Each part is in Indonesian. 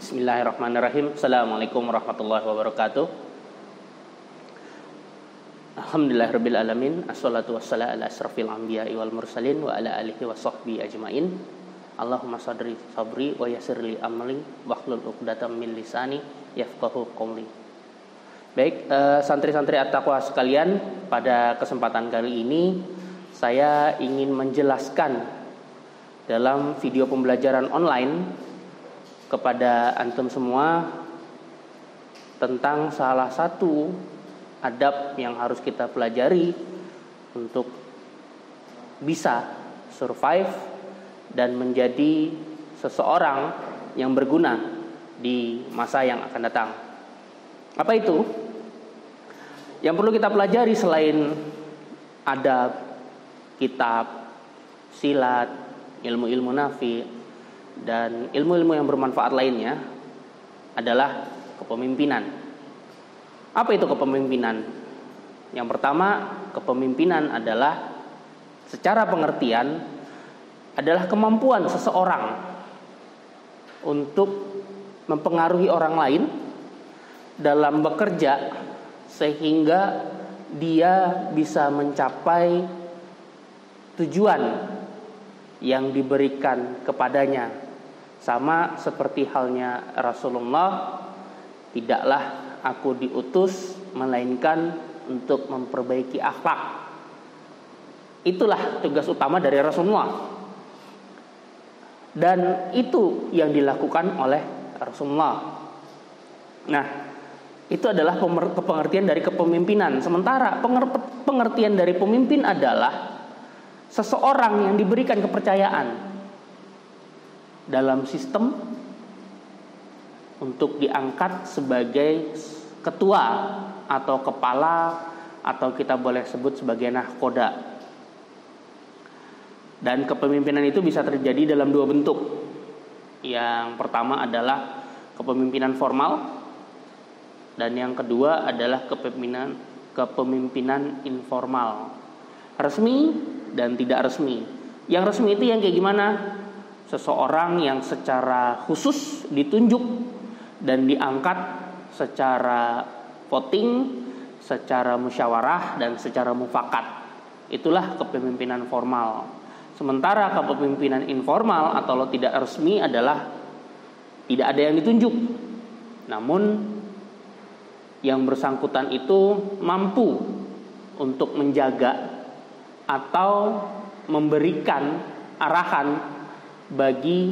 Bismillahirrahmanirrahim. Assalamualaikum warahmatullahi wabarakatuh. Alhamdulillahirabbil alamin. Assalatu wassalamu ala asrofil anbiya'i wal mursalin wa ala alihi wa sahbihi ajmain. Allahumma sabri wa yassirli amri wahlul 'uqdatam min lisani yafqahu qawli. Baik, santri-santri at-taqwa sekalian, pada kesempatan kali ini saya ingin menjelaskan dalam video pembelajaran online kepada antum semua tentang salah satu adab yang harus kita pelajari untuk bisa survive dan menjadi seseorang yang berguna di masa yang akan datang. Apa itu? Yang perlu kita pelajari selain adab, kitab, silat, ilmu-ilmu nafi, dan ilmu-ilmu yang bermanfaat lainnya adalah kepemimpinan. Apa itu kepemimpinan? Yang pertama, kepemimpinan adalah secara pengertian adalah kemampuan seseorang untuk mempengaruhi orang lain dalam bekerja sehingga dia bisa mencapai tujuan yang diberikan kepadanya. Sama seperti halnya Rasulullah, tidaklah aku diutus melainkan untuk memperbaiki akhlak. Itulah tugas utama dari Rasulullah. Dan itu yang dilakukan oleh Rasulullah. Nah, itu adalah pengertian dari kepemimpinan. Sementara pengertian dari pemimpin adalah seseorang yang diberikan kepercayaan dalam sistem untuk diangkat sebagai ketua atau kepala, atau kita boleh sebut sebagai nahkoda. Dan kepemimpinan itu bisa terjadi dalam dua bentuk. Yang pertama adalah kepemimpinan formal, dan yang kedua adalah kepemimpinan informal, resmi dan tidak resmi. Yang resmi itu yang kayak gimana? Seseorang yang secara khusus ditunjuk dan diangkat secara voting, secara musyawarah, dan secara mufakat. Itulah kepemimpinan formal. Sementara kepemimpinan informal atau tidak resmi adalah tidak ada yang ditunjuk, namun yang bersangkutan itu mampu untuk menjaga atau memberikan arahan bagi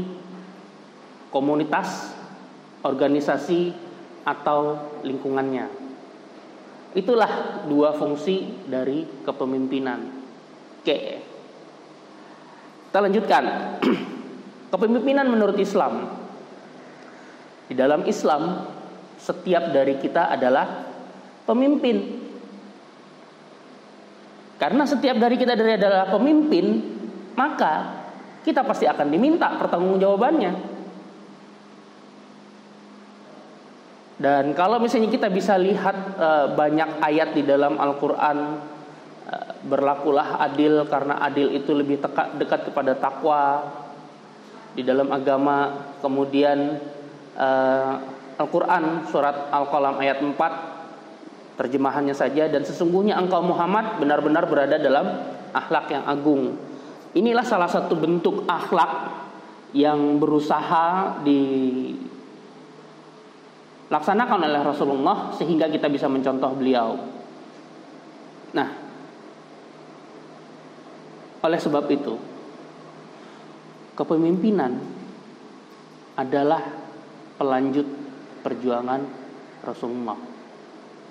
komunitas, organisasi, atau lingkungannya. Itulah dua fungsi dari kepemimpinan. Oke, kita lanjutkan. Kepemimpinan menurut Islam. Di dalam Islam, setiap dari kita adalah pemimpin. Karena setiap dari kita adalah pemimpin, maka kita pasti akan diminta pertanggungjawabannya. Dan kalau misalnya kita bisa lihat banyak ayat di dalam Al-Quran, berlakulah adil karena adil itu lebih dekat kepada takwa di dalam agama. Kemudian Al-Quran surat Al-Qalam ayat 4, terjemahannya saja, dan sesungguhnya engkau Muhammad benar-benar berada dalam akhlak yang agung. Inilah salah satu bentuk akhlak yang berusaha dilaksanakan oleh Rasulullah sehingga kita bisa mencontoh beliau. Nah, oleh sebab itu, kepemimpinan adalah pelanjut perjuangan Rasulullah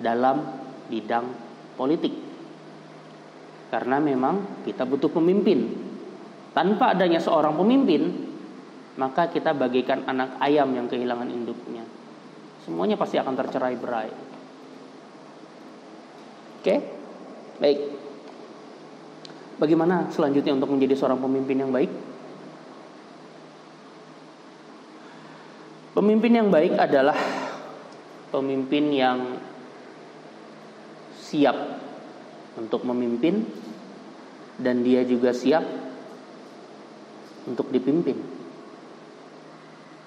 dalam bidang politik. Karena memang kita butuh pemimpin. Tanpa adanya seorang pemimpin, maka kita bagaikan anak ayam yang kehilangan induknya. Semuanya pasti akan tercerai-berai. Oke? Baik. Bagaimana selanjutnya untuk menjadi seorang pemimpin yang baik? Pemimpin yang baik adalah pemimpin yang siap untuk memimpin, dan dia juga siap untuk dipimpin.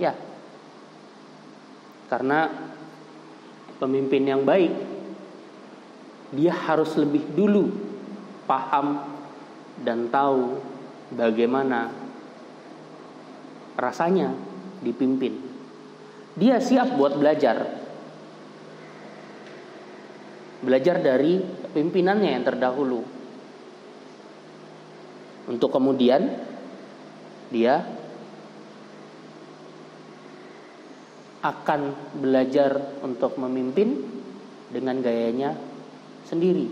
Ya, Karena pemimpin yang baik, dia harus lebih dulu paham dan tahu bagaimana rasanya dipimpin. Dia siap buat belajar dari pimpinannya yang terdahulu, untuk kemudian dia akan belajar untuk memimpin dengan gayanya sendiri.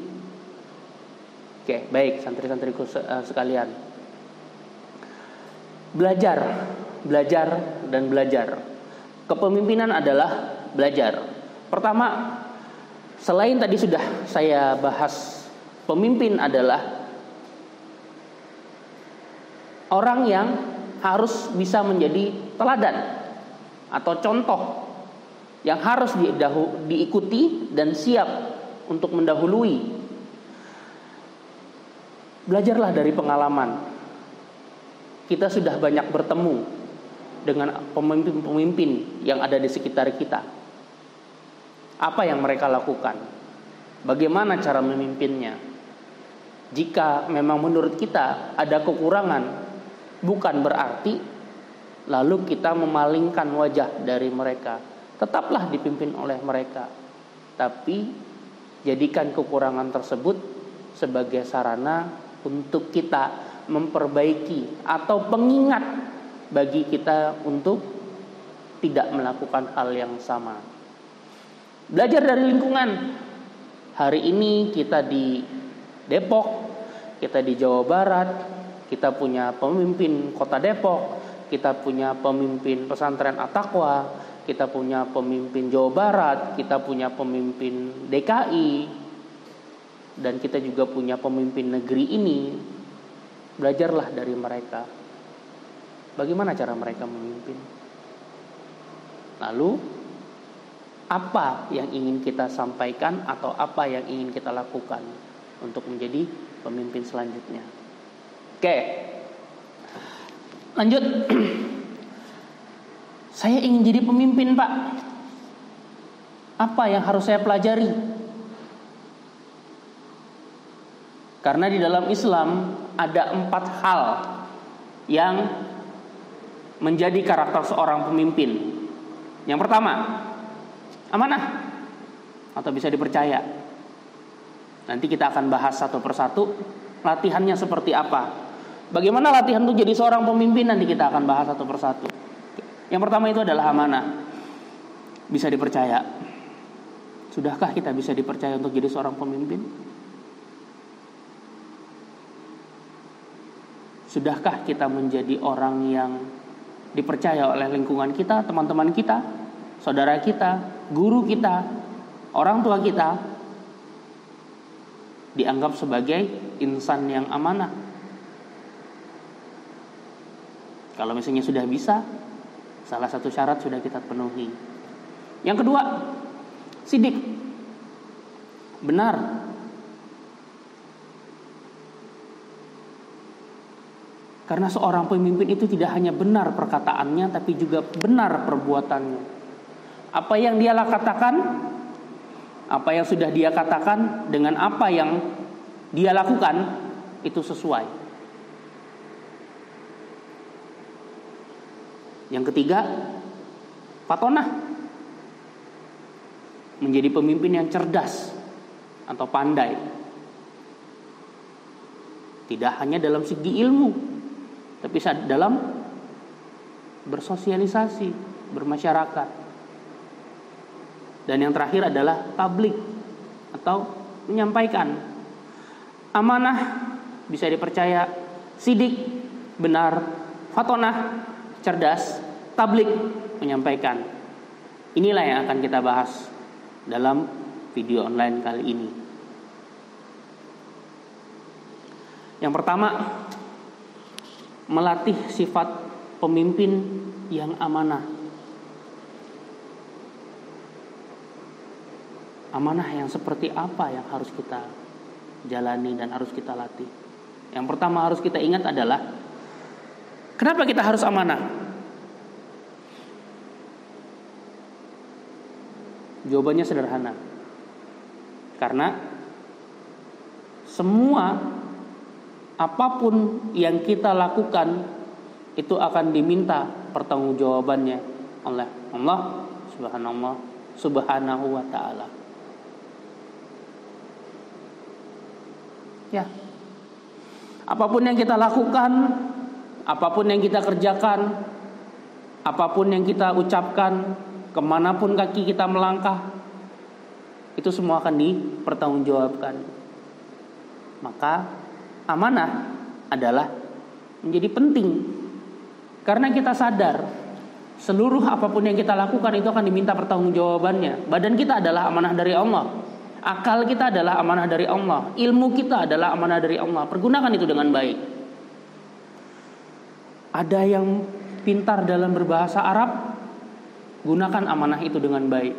Oke, baik santri-santriku sekalian. Belajar dan belajar. Kepemimpinan adalah belajar. Pertama, selain tadi sudah saya bahas, pemimpin adalah orang yang harus bisa menjadi teladan atau contoh yang harus diikuti dan siap untuk mendahului. Belajarlah dari pengalaman. Kita sudah banyak bertemu dengan pemimpin-pemimpin yang ada di sekitar kita. Apa yang mereka lakukan? Bagaimana cara memimpinnya? Jika memang menurut kita ada kekurangan, bukan berarti lalu kita memalingkan wajah dari mereka. Tetaplah dipimpin oleh mereka, tapi jadikan kekurangan tersebut sebagai sarana untuk kita memperbaiki atau pengingat bagi kita untuk tidak melakukan hal yang sama. Belajar dari lingkungan. Hari ini kita di Depok, kita di Jawa Barat, kita punya pemimpin Kota Depok, kita punya pemimpin pesantren At-Taqwa, kita punya pemimpin Jawa Barat, kita punya pemimpin DKI, dan kita juga punya pemimpin negeri ini. Belajarlah dari mereka. Bagaimana cara mereka memimpin? Lalu, apa yang ingin kita sampaikan atau apa yang ingin kita lakukan untuk menjadi pemimpin selanjutnya? Oke. Lanjut. Saya ingin jadi pemimpin, Pak. Apa yang harus saya pelajari? Karena di dalam Islam ada 4 hal yang menjadi karakter seorang pemimpin. Yang pertama, amanah atau bisa dipercaya. Nanti kita akan bahas satu persatu latihannya seperti apa. Bagaimana latihan untuk jadi seorang pemimpin, nanti kita akan bahas satu persatu. Yang pertama itu adalah amanah, bisa dipercaya. Sudahkah kita bisa dipercaya untuk jadi seorang pemimpin? Sudahkah kita menjadi orang yang dipercaya oleh lingkungan kita, teman-teman kita, saudara kita, guru kita, orang tua kita, dianggap sebagai insan yang amanah? Kalau misalnya sudah bisa, salah satu syarat sudah kita penuhi. Yang kedua, sidik, benar. Karena seorang pemimpin itu tidak hanya benar perkataannya, tapi juga benar perbuatannya. Apa yang dia katakan, apa yang sudah dia katakan, dengan apa yang dia lakukan, itu sesuai. Yang ketiga, fatonah, menjadi pemimpin yang cerdas atau pandai. Tidak hanya dalam segi ilmu, tapi dalam bersosialisasi, bermasyarakat. Dan yang terakhir adalah tablik atau menyampaikan. Amanah, bisa dipercaya. Sidik, benar. Fatonah, cerdas. Tablik, menyampaikan. Inilah yang akan kita bahas dalam video online kali ini. Yang pertama, melatih sifat pemimpin yang amanah. Amanah yang seperti apa yang harus kita jalani dan harus kita latih? Yang pertama harus kita ingat adalah, kenapa kita harus amanah? Jawabannya sederhana. Karena semua apapun yang kita lakukan itu akan diminta pertanggungjawabannya oleh Allah Subhanahu wa ta'ala. Ya. Apapun yang kita lakukan, apapun yang kita kerjakan, apapun yang kita ucapkan, kemanapun kaki kita melangkah, itu semua akan dipertanggungjawabkan. Maka amanah adalah menjadi penting, karena kita sadar seluruh apapun yang kita lakukan itu akan diminta pertanggungjawabannya. Badan kita adalah amanah dari Allah, akal kita adalah amanah dari Allah, ilmu kita adalah amanah dari Allah. Pergunakan itu dengan baik. Ada yang pintar dalam berbahasa Arab, gunakan amanah itu dengan baik.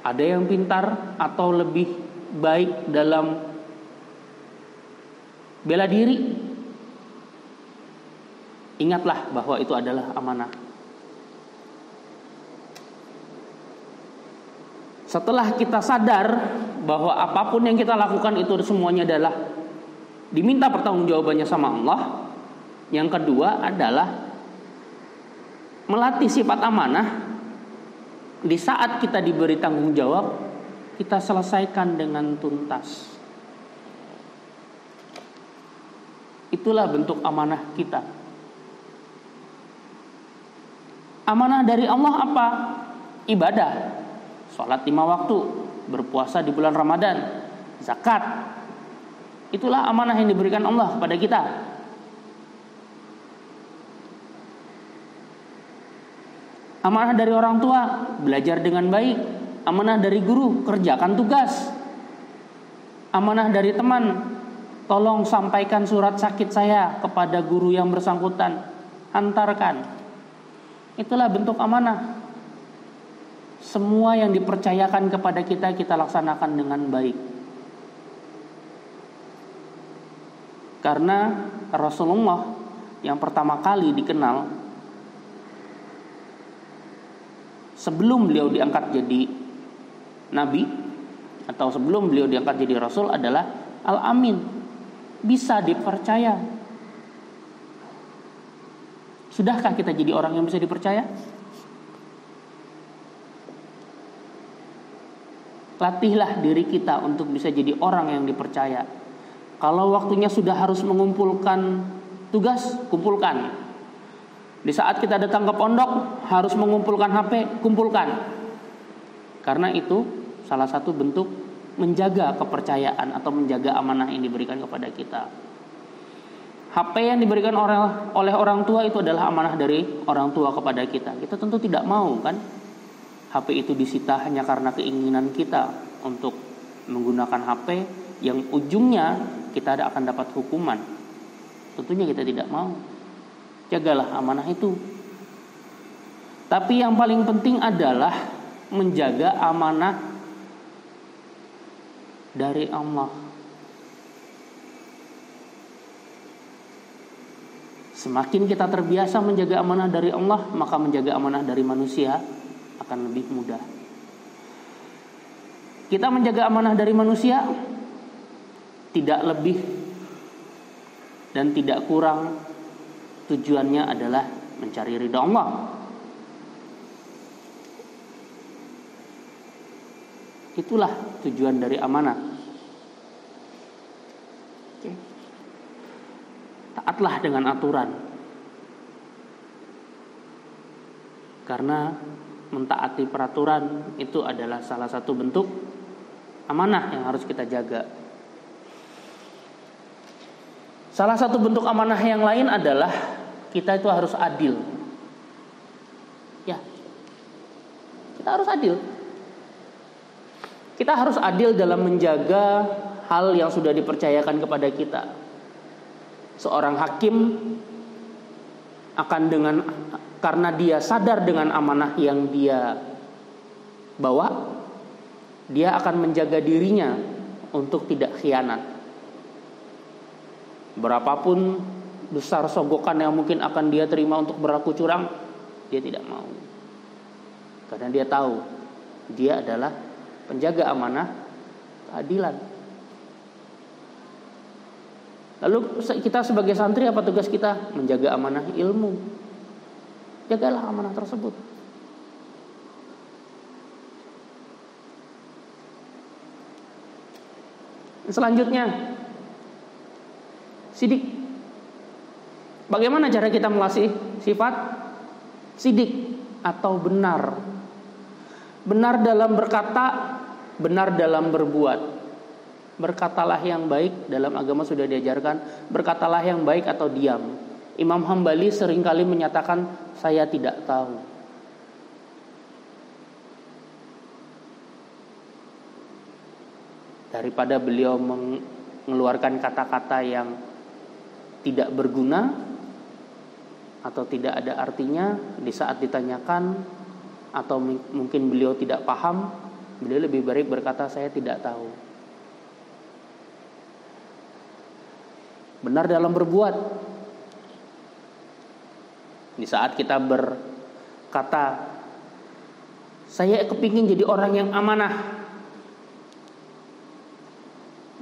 Ada yang pintar atau lebih baik dalam bela diri, ingatlah bahwa itu adalah amanah. Setelah kita sadar bahwa apapun yang kita lakukan itu semuanya adalah diminta pertanggungjawabannya sama Allah, yang kedua adalah melatih sifat amanah. Di saat kita diberi tanggung jawab, kita selesaikan dengan tuntas. Itulah bentuk amanah kita. Amanah dari Allah apa? Ibadah, sholat 5 waktu, berpuasa di bulan Ramadan, zakat. Itulah amanah yang diberikan Allah kepada kita. Amanah dari orang tua, belajar dengan baik. Amanah dari guru, kerjakan tugas. Amanah dari teman, tolong sampaikan surat sakit saya kepada guru yang bersangkutan, hantarkan. Itulah bentuk amanah. Semua yang dipercayakan kepada kita, kita laksanakan dengan baik. Karena Rasulullah yang pertama kali dikenal sebelum beliau diangkat jadi nabi atau sebelum beliau diangkat jadi rasul adalah Al-Amin, bisa dipercaya. Sudahkah kita jadi orang yang bisa dipercaya? Latihlah diri kita untuk bisa jadi orang yang dipercaya. Kalau waktunya sudah harus mengumpulkan tugas, kumpulkan. Di saat kita datang ke pondok harus mengumpulkan HP, kumpulkan. Karena itu salah satu bentuk menjaga kepercayaan atau menjaga amanah yang diberikan kepada kita. HP yang diberikan oleh orang tua itu adalah amanah dari orang tua kepada kita. Kita tentu tidak mau kan HP itu disita hanya karena keinginan kita untuk menggunakan HP yang ujungnya kita akan dapat hukuman. Tentunya kita tidak mau. Jagalah amanah itu. Tapi yang paling penting adalah menjaga amanah dari Allah. Semakin kita terbiasa menjaga amanah dari Allah, maka menjaga amanah dari manusia akan lebih mudah. Kita menjaga amanah dari manusia tidak lebih dan tidak kurang. Tujuannya adalah mencari ridha Allah. Itulah tujuan dari amanah. Taatlah dengan aturan. Karena mentaati peraturan itu adalah salah satu bentuk amanah yang harus kita jaga. Salah satu bentuk amanah yang lain adalah kita itu harus adil. Ya. Kita harus adil. Kita harus adil dalam menjaga hal yang sudah dipercayakan kepada kita. Seorang hakim akan karena dia sadar dengan amanah yang dia bawa, dia akan menjaga dirinya untuk tidak khianat. Berapapun besar sogokan yang mungkin akan dia terima untuk berlaku curang, dia tidak mau. Karena dia tahu dia adalah penjaga amanah keadilan. Lalu kita sebagai santri apa tugas kita? Menjaga amanah ilmu. Jagalah amanah tersebut. Selanjutnya, sidik. Bagaimana cara kita mengasih sifat sidik atau benar? Benar dalam berkata, benar dalam berbuat. Berkatalah yang baik, dalam agama sudah diajarkan, berkatalah yang baik atau diam. Imam Hambali seringkali menyatakan, saya tidak tahu. Daripada beliau mengeluarkan kata-kata yang tidak berguna atau tidak ada artinya di saat ditanyakan, atau mungkin beliau tidak paham, beliau lebih baik berkata saya tidak tahu. Benar dalam berbuat. Di saat kita berkata saya kepingin jadi orang yang amanah,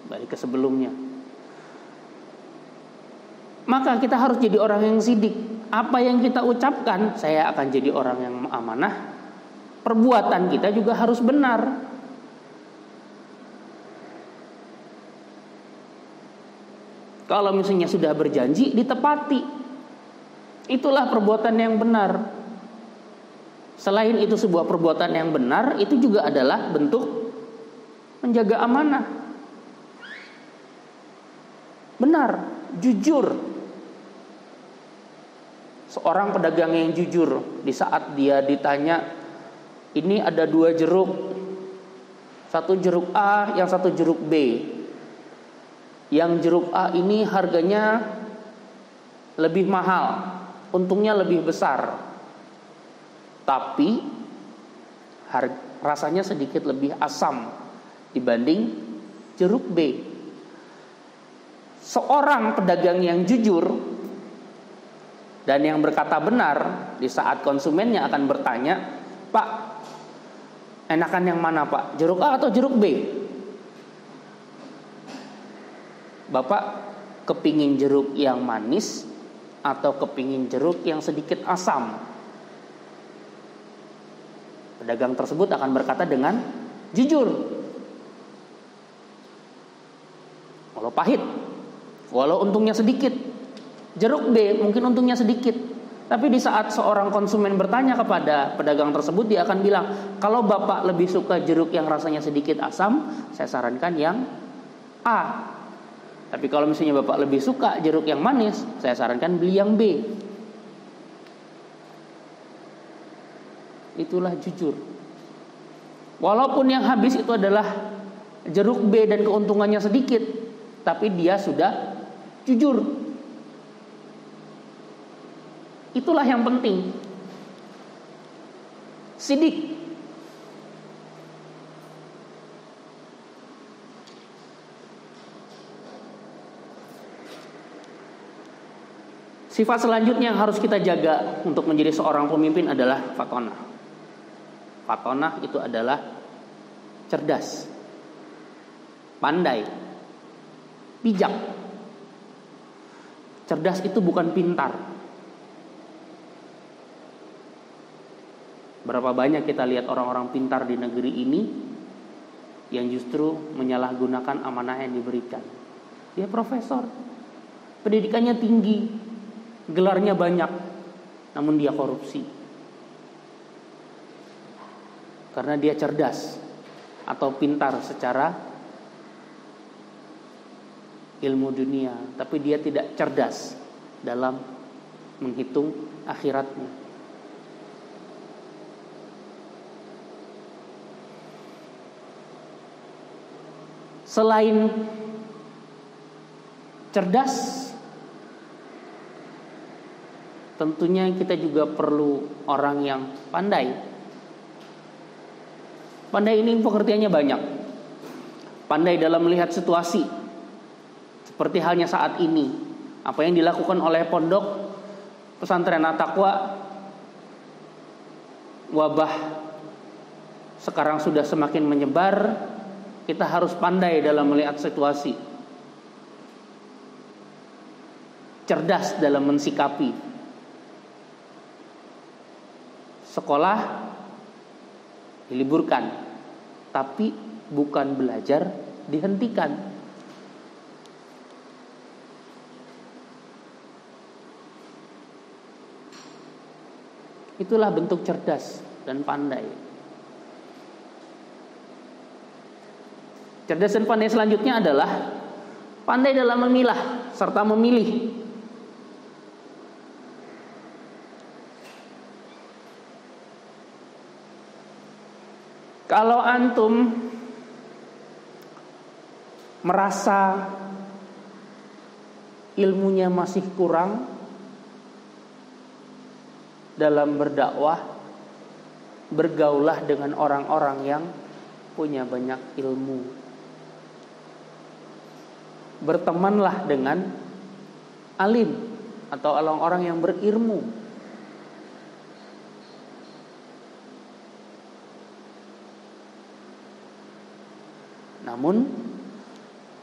balik ke sebelumnya, maka kita harus jadi orang yang sidik. Apa yang kita ucapkan, saya akan jadi orang yang amanah. Perbuatan kita juga harus benar. Kalau misalnya sudah berjanji, ditepati. Itulah perbuatan yang benar. Selain itu sebuah perbuatan yang benar, itu juga adalah bentuk menjaga amanah. Benar, jujur. Seorang pedagang yang jujur, di saat dia ditanya, ini ada 2 jeruk, satu jeruk A, yang satu jeruk B. Yang jeruk A ini harganya lebih mahal, untungnya lebih besar, tapi rasanya sedikit lebih asam dibanding jeruk B. Seorang pedagang yang jujur dan yang berkata benar, di saat konsumennya akan bertanya, Pak, enakan yang mana Pak? Jeruk A atau jeruk B? Bapak kepingin jeruk yang manis atau kepingin jeruk yang sedikit asam? Pedagang tersebut akan berkata dengan jujur, walau pahit, walau untungnya sedikit. Jeruk B mungkin untungnya sedikit, tapi di saat seorang konsumen bertanya kepada pedagang tersebut, dia akan bilang, kalau Bapak lebih suka jeruk yang rasanya sedikit asam, saya sarankan yang A. Tapi kalau misalnya Bapak lebih suka jeruk yang manis, saya sarankan beli yang B. Itulah jujur. Walaupun yang habis itu adalah jeruk B dan keuntungannya sedikit, tapi dia sudah jujur. Itulah yang penting. Sidik. Sifat selanjutnya yang harus kita jaga untuk menjadi seorang pemimpin adalah fatonah. Fatonah itu adalah cerdas, pandai, bijak. Cerdas itu bukan pintar. Berapa banyak kita lihat orang-orang pintar di negeri ini yang justru menyalahgunakan amanah yang diberikan. Dia profesor, pendidikannya tinggi, gelarnya banyak, namun dia korupsi. Karena dia cerdas atau pintar secara ilmu dunia, tapi dia tidak cerdas dalam menghitung akhiratnya. Selain cerdas, tentunya kita juga perlu orang yang pandai. Pandai ini pengertiannya banyak. Pandai dalam melihat situasi, seperti halnya saat ini, apa yang dilakukan oleh pondok pesantren At-Taqwa, wabah sekarang sudah semakin menyebar, kita harus pandai dalam melihat situasi, cerdas dalam mensikapi. Sekolah diliburkan, tapi bukan belajar dihentikan. Itulah bentuk cerdas dan pandai. Cerdas dan pandai selanjutnya adalah pandai dalam memilah serta memilih. Kalau antum merasa ilmunya masih kurang dalam berdakwah, bergaulah dengan orang-orang yang punya banyak ilmu. Bertemanlah dengan alim atau orang-orang yang berilmu. Namun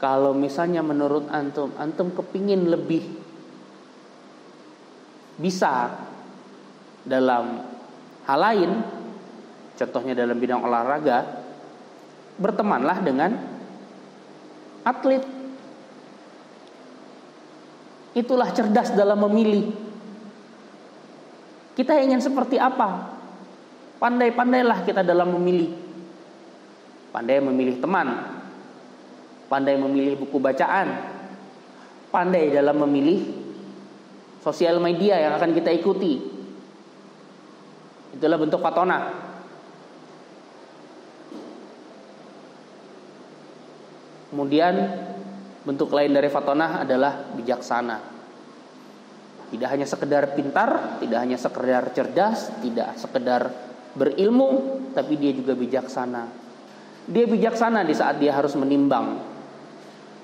kalau misalnya menurut antum kepingin lebih bisa dalam hal lain, contohnya dalam bidang olahraga, bertemanlah dengan atlet. Itulah cerdas dalam memilih. Kita ingin seperti apa? Pandai-pandailah kita dalam memilih. Pandai memilih teman, pandai memilih buku bacaan, pandai dalam memilih sosial media yang akan kita ikuti. Itulah bentuk fatonah. Kemudian bentuk lain dari fatonah adalah bijaksana. Tidak hanya sekedar pintar, tidak hanya sekedar cerdas, tidak sekedar berilmu, tapi dia juga bijaksana. Dia bijaksana di saat dia harus menimbang.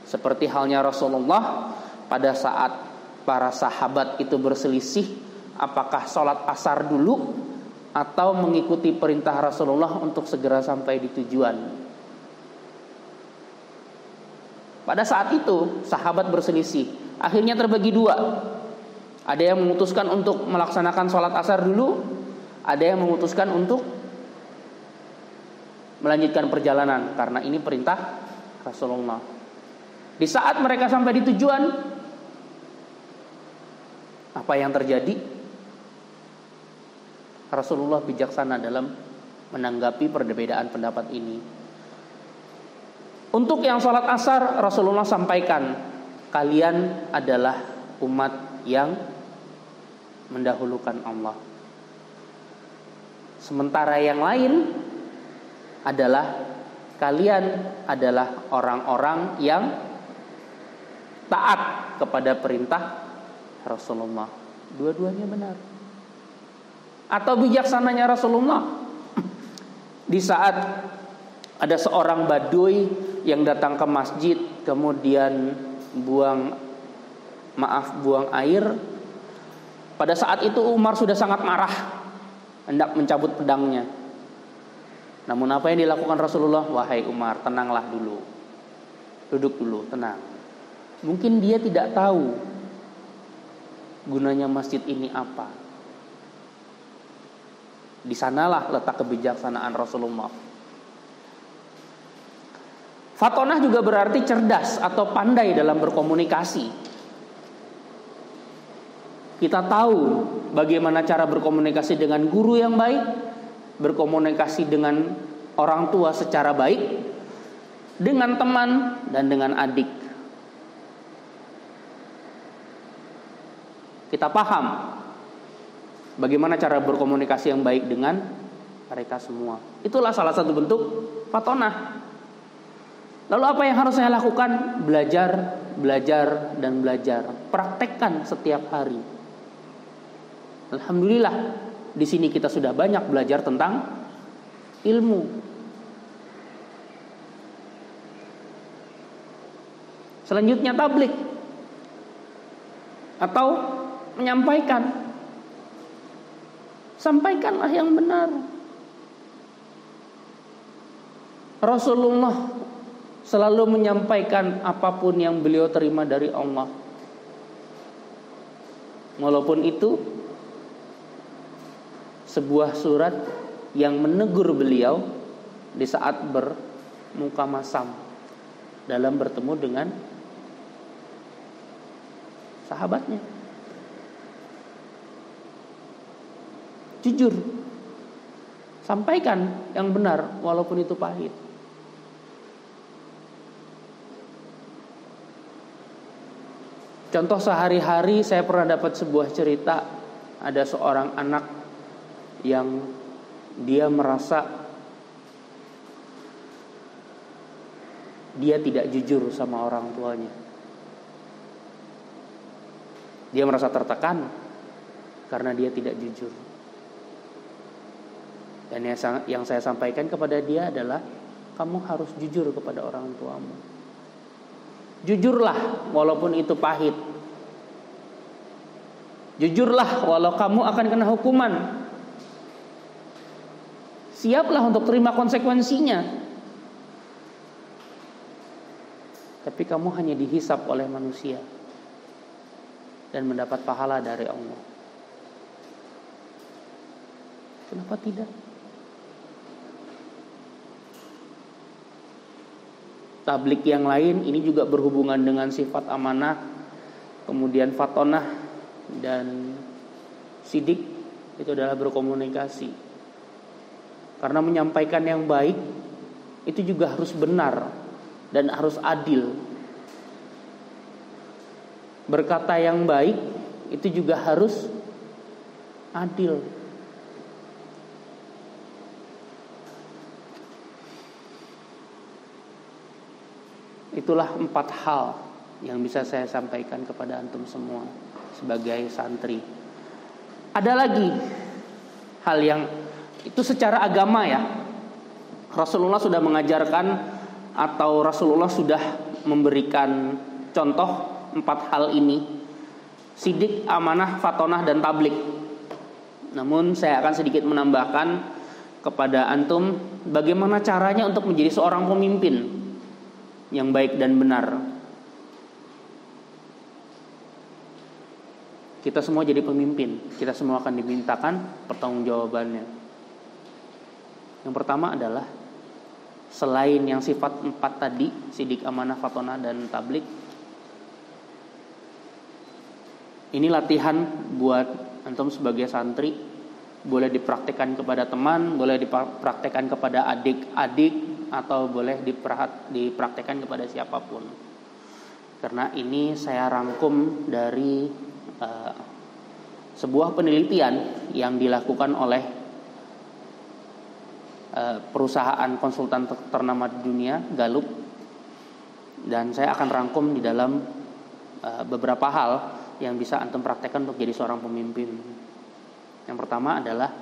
Seperti halnya Rasulullah pada saat para sahabat itu berselisih apakah sholat asar dulu atau mengikuti perintah Rasulullah untuk segera sampai di tujuan. Pada saat itu sahabat berselisih, akhirnya terbagi dua. Ada yang memutuskan untuk melaksanakan sholat asar dulu, ada yang memutuskan untuk melanjutkan perjalanan karena ini perintah Rasulullah. Di saat mereka sampai di tujuan, apa yang terjadi? Rasulullah bijaksana dalam menanggapi perbedaan pendapat ini. Untuk yang sholat asar, Rasulullah sampaikan, kalian adalah umat yang mendahulukan Allah. Sementara yang lain adalah kalian adalah orang-orang yang taat kepada perintah Rasulullah. Dua-duanya benar. Atau bijaksananya Rasulullah di saat ada seorang badui yang datang ke masjid kemudian buang air. Pada saat itu Umar sudah sangat marah, hendak mencabut pedangnya. Namun apa yang dilakukan Rasulullah? Wahai Umar, tenanglah dulu. Duduk dulu, tenang. Mungkin dia tidak tahu gunanya masjid ini apa. Di sanalah letak kebijaksanaan Rasulullah. Fatonah juga berarti cerdas atau pandai dalam berkomunikasi. Kita tahu bagaimana cara berkomunikasi dengan guru yang baik, berkomunikasi dengan orang tua secara baik, dengan teman dan dengan adik. Kita paham bagaimana cara berkomunikasi yang baik dengan mereka semua. Itulah salah satu bentuk fatonah. Lalu apa yang harus saya lakukan? Belajar, belajar, dan belajar. Praktekkan setiap hari. Alhamdulillah, di sini kita sudah banyak belajar tentang ilmu. Selanjutnya tabligh atau menyampaikan. Sampaikanlah yang benar. Rasulullah selalu menyampaikan apapun yang beliau terima dari Allah. Walaupun itu sebuah surat yang menegur beliau di saat bermuka masam dalam bertemu dengan sahabatnya. Jujur, sampaikan yang benar walaupun itu pahit. Contoh sehari-hari saya pernah dapat sebuah cerita. Ada seorang anak yang dia merasa dia tidak jujur sama orang tuanya. Dia merasa tertekan karena dia tidak jujur. Dan yang saya sampaikan kepada dia adalah, kamu harus jujur kepada orang tuamu. Jujurlah walaupun itu pahit. Jujurlah walau kamu akan kena hukuman. Siaplah untuk terima konsekuensinya. Tapi kamu hanya dihisap oleh manusia dan mendapat pahala dari Allah. Kenapa tidak? Tablik yang lain ini juga berhubungan dengan sifat amanah, kemudian fatonah dan sidik. Itu adalah berkomunikasi. Karena menyampaikan yang baik itu juga harus benar dan harus adil. Berkata yang baik itu juga harus adil. Itulah 4 hal yang bisa saya sampaikan kepada antum semua sebagai santri. Ada lagi hal yang itu secara agama ya. Rasulullah sudah mengajarkan atau Rasulullah sudah memberikan contoh 4 hal ini. Sidik, amanah, fatonah, dan tablik. Namun saya akan sedikit menambahkan kepada antum bagaimana caranya untuk menjadi seorang pemimpin yang baik dan benar. Kita semua jadi pemimpin. Kita semua akan dimintakan pertanggungjawabannya. Yang pertama adalah selain yang sifat 4 tadi, sidik, amanah, fatonah, dan tablik, ini latihan buat antum sebagai santri. Boleh dipraktekkan kepada teman, boleh dipraktekkan kepada adik-adik, atau boleh dipraktekkan kepada siapapun. Karena ini saya rangkum dari sebuah penelitian yang dilakukan oleh perusahaan konsultan ternama di dunia, Gallup. Dan saya akan rangkum di dalam beberapa hal yang bisa antum praktekkan untuk jadi seorang pemimpin. Yang pertama adalah,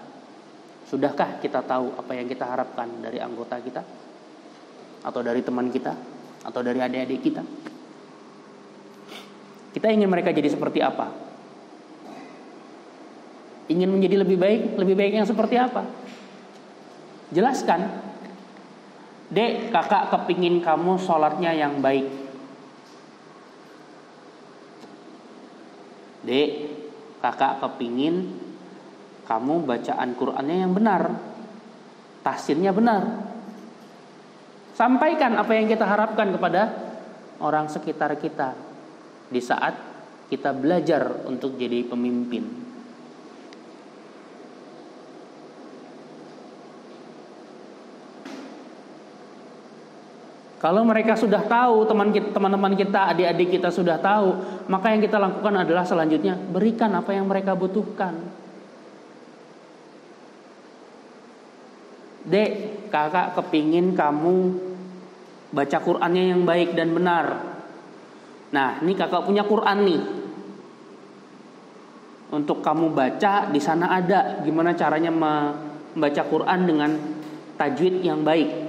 sudahkah kita tahu apa yang kita harapkan dari anggota kita, atau dari teman kita, atau dari adik-adik kita? Kita ingin mereka jadi seperti apa? Ingin menjadi lebih baik yang seperti apa? Jelaskan. Dek, kakak kepingin kamu sholatnya yang baik. Dek, kakak kepingin kamu bacaan Qur'annya yang benar, tafsirnya benar. Sampaikan apa yang kita harapkan kepada orang sekitar kita di saat kita belajar untuk jadi pemimpin. Kalau mereka sudah tahu, teman-teman kita, adik-adik kita sudah tahu, maka yang kita lakukan adalah selanjutnya berikan apa yang mereka butuhkan. Dek, kakak kepingin kamu baca Qur'annya yang baik dan benar. Nah, ini kakak punya Qur'an nih. Untuk kamu baca, di sana ada gimana caranya membaca Qur'an dengan tajwid yang baik.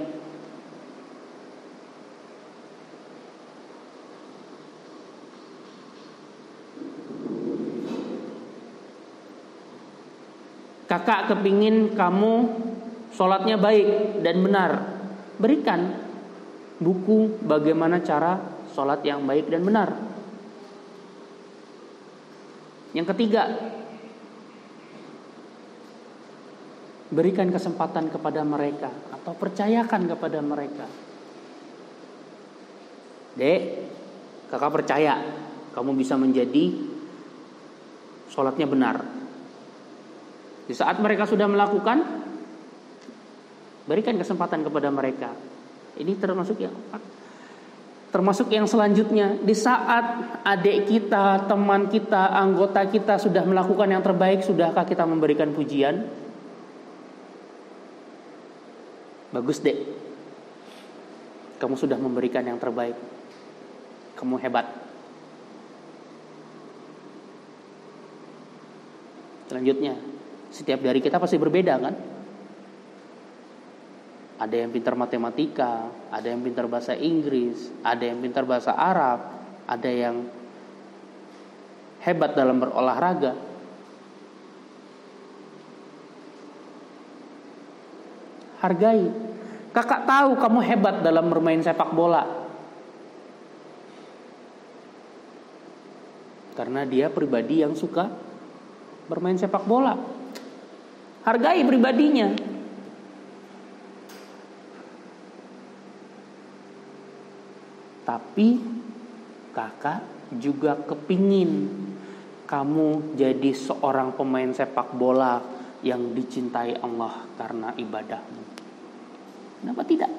Kakak kepingin kamu sholatnya baik dan benar. berikan buku bagaimana cara sholat yang baik dan benar. Yang ketiga, berikan kesempatan kepada mereka atau percayakan kepada mereka. Dek, kakak percaya kamu bisa menjadi sholatnya benar. Di saat mereka sudah melakukan, berikan kesempatan kepada mereka. Ini termasuk yang selanjutnya. Di saat adik kita, teman kita, anggota kita sudah melakukan yang terbaik, sudahkah kita memberikan pujian? Bagus dek, kamu sudah memberikan yang terbaik, kamu hebat. Selanjutnya, setiap dari kita pasti berbeda kan? Ada yang pintar matematika, ada yang pintar bahasa Inggris, ada yang pintar bahasa Arab, ada yang hebat dalam berolahraga. Hargai. Kakak tahu kamu hebat dalam bermain sepak bola, karena dia pribadi yang suka bermain sepak bola. Hargai pribadinya. Tapi kakak juga kepingin kamu jadi seorang pemain sepak bola yang dicintai Allah karena ibadahmu. Kenapa tidak?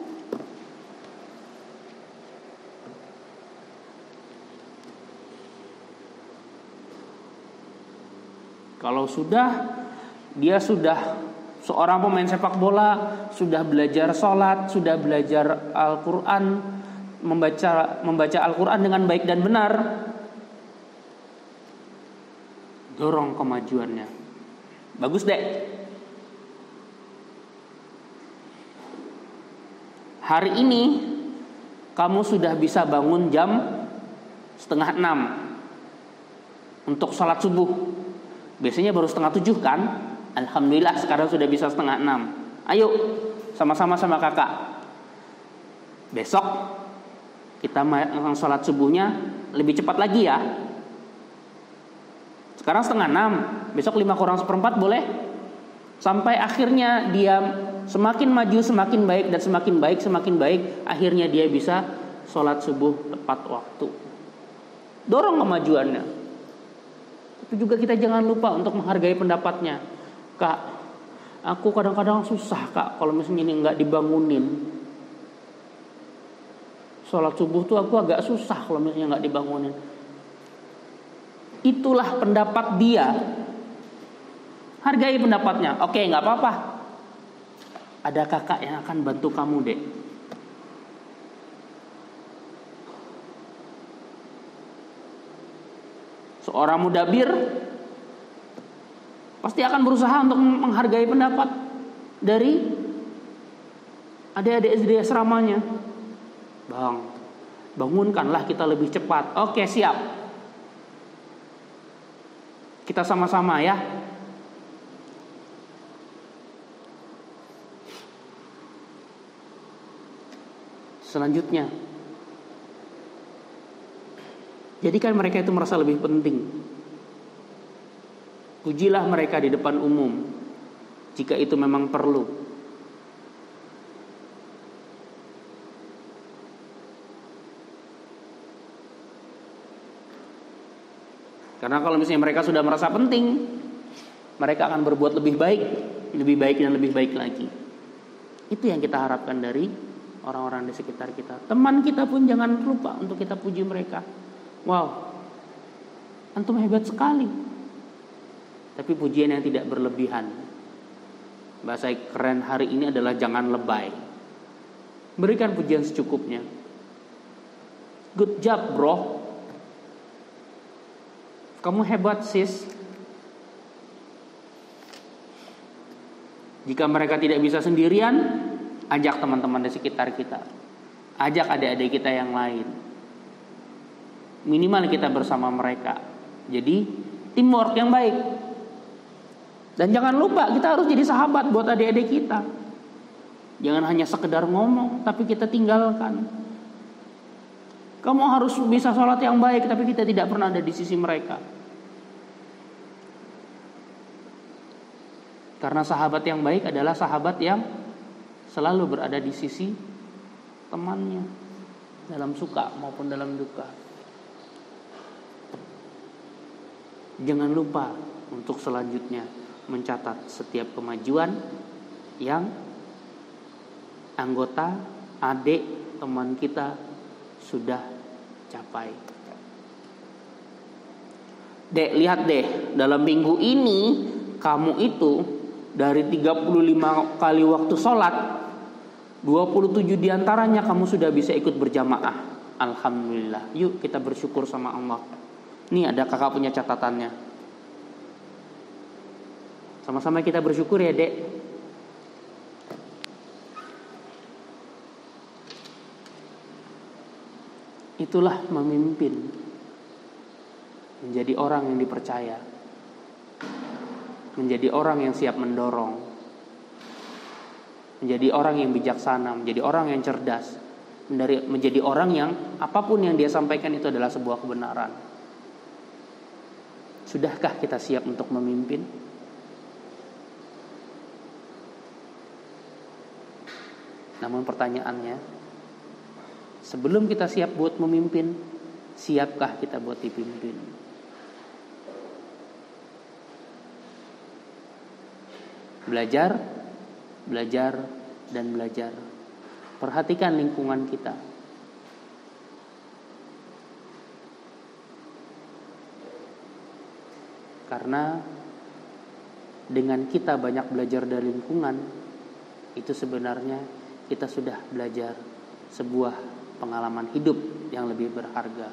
Kalau dia sudah seorang pemain sepak bola, sudah belajar sholat, sudah belajar Al-Quran, membaca Al-Quran dengan baik dan benar, dorong kemajuannya. Bagus dek. Hari ini kamu sudah bisa bangun jam 5:30 untuk sholat subuh. Biasanya baru 5:30 kan? Alhamdulillah sekarang sudah bisa 5:30. Ayo sama-sama sama kakak. Besok kita sholat subuhnya lebih cepat lagi ya. Sekarang 5:30, besok 5:45 boleh? Sampai akhirnya dia semakin maju, semakin baik, dan semakin baik, akhirnya dia bisa sholat subuh tepat waktu. Dorong kemajuannya. Tapi juga kita jangan lupa untuk menghargai pendapatnya. Kak, aku kadang-kadang susah kak kalau misalnya ini nggak dibangunin. Sholat subuh tuh aku agak susah kalau misalnya nggak dibangunin. Itulah pendapat dia. Hargai pendapatnya. Oke, nggak apa-apa. Ada kakak yang akan bantu kamu dek. Seorang mudabir pasti akan berusaha untuk menghargai pendapat dari adik-adik SD asramanya. Bang, bangunkanlah kita lebih cepat. Oke, siap. Kita sama-sama ya. Selanjutnya, jadikan mereka itu merasa lebih penting. Pujilah mereka di depan umum jika itu memang perlu. Karena kalau misalnya mereka sudah merasa penting, mereka akan berbuat lebih baik dan lebih baik lagi. Itu yang kita harapkan dari orang-orang di sekitar kita. Teman kita pun jangan lupa untuk kita puji mereka. Wow, antum hebat sekali. Tapi pujian yang tidak berlebihan. Bahasa keren hari ini adalah jangan lebay. Berikan pujian secukupnya. Good job bro. Kamu hebat sis. Jika mereka tidak bisa sendirian, ajak teman-teman di sekitar kita. Ajak adik-adik kita yang lain. Minimal kita bersama mereka. Jadi teamwork yang baik. Dan jangan lupa kita harus jadi sahabat buat adik-adik kita. Jangan hanya sekedar ngomong tapi kita tinggalkan. Kamu harus bisa sholat yang baik tapi kita tidak pernah ada di sisi mereka. Karena sahabat yang baik adalah sahabat yang selalu berada di sisi temannya, dalam suka maupun dalam duka. Jangan lupa untuk selanjutnya mencatat setiap kemajuan yang anggota, adik, teman kita sudah capai. Dek, lihat deh, dalam minggu ini kamu itu dari 35 kali waktu sholat, 27 diantaranya kamu sudah bisa ikut berjamaah. Alhamdulillah. Yuk kita bersyukur sama Allah. Nih ada kakak punya catatannya. Sama-sama kita bersyukur ya dek. Itulah memimpin, menjadi orang yang dipercaya, menjadi orang yang siap mendorong, menjadi orang yang bijaksana, menjadi orang yang cerdas, menjadi orang yang apapun yang dia sampaikan itu adalah sebuah kebenaran. Sudahkah kita siap untuk memimpin? Namun pertanyaannya, sebelum kita siap buat memimpin, siapkah kita buat dipimpin? Belajar, belajar, dan belajar. Perhatikan lingkungan kita. Karena dengan kita banyak belajar dari lingkungan, itu sebenarnya kita sudah belajar sebuah pengalaman hidup yang lebih berharga,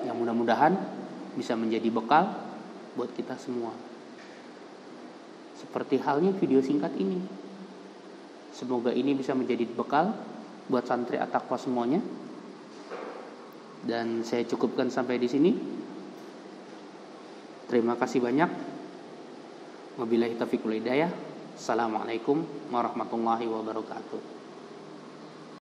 yang mudah-mudahan bisa menjadi bekal buat kita semua. Seperti halnya video singkat ini. Semoga ini bisa menjadi bekal buat santri At-Taqwa semuanya. Dan saya cukupkan sampai di sini. Terima kasih banyak. Wabillahi taufiq wal hidayah. Assalamualaikum warahmatullahi wabarakatuh.